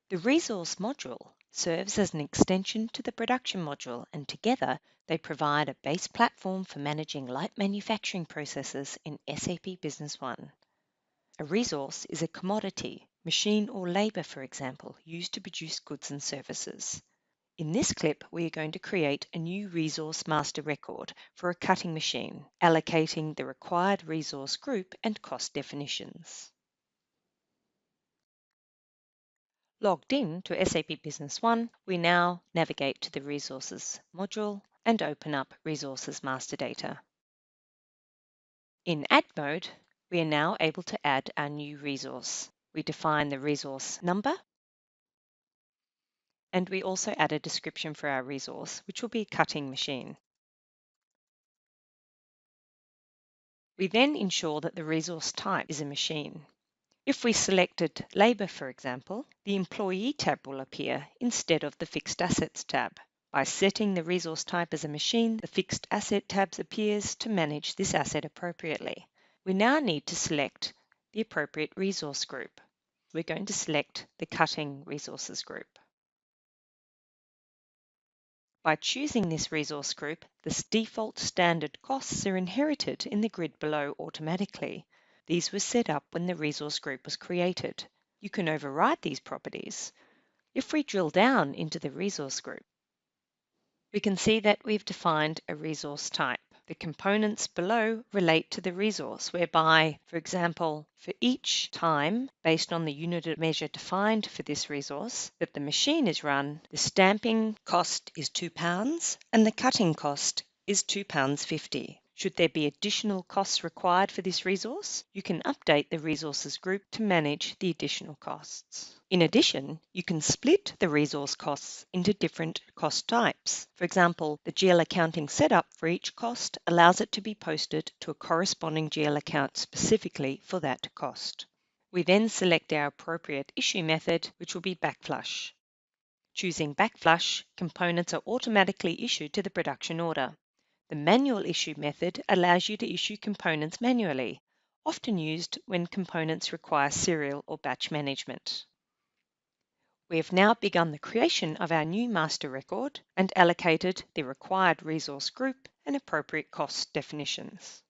The resource module serves as an extension to the production module, and together they provide a base platform for managing light manufacturing processes in SAP Business One. A resource is a commodity, machine or labor, for example, used to produce goods and services. In this clip, we are going to create a new resource master record for a cutting machine, allocating the required resource group and cost definitions. Logged in to SAP Business One, we now navigate to the Resources module and open up Resources Master Data. In Add mode, we are now able to add our new resource. We define the resource number, and we also add a description for our resource, which will be a cutting machine. We then ensure that the resource type is a machine. If we selected Labor, for example, the Employee tab will appear instead of the Fixed Assets tab. By setting the resource type as a machine, the Fixed Asset tab appears to manage this asset appropriately. We now need to select the appropriate resource group. We're going to select the Cutting Resources group. By choosing this resource group, the default standard costs are inherited in the grid below automatically. These were set up when the resource group was created. You can override these properties. If we drill down into the resource group, we can see that we've defined a resource type. The components below relate to the resource, whereby, for example, for each time, based on the unit of measure defined for this resource, that the machine is run, the stamping cost is £2 and the cutting cost is £2.50. Should there be additional costs required for this resource, you can update the resources group to manage the additional costs. In addition, you can split the resource costs into different cost types. For example, the GL accounting setup for each cost allows it to be posted to a corresponding GL account specifically for that cost. We then select our appropriate issue method, which will be backflush. Choosing backflush, components are automatically issued to the production order. The manual issue method allows you to issue components manually, often used when components require serial or batch management. We have now begun the creation of our new master record and allocated the required resource group and appropriate cost definitions.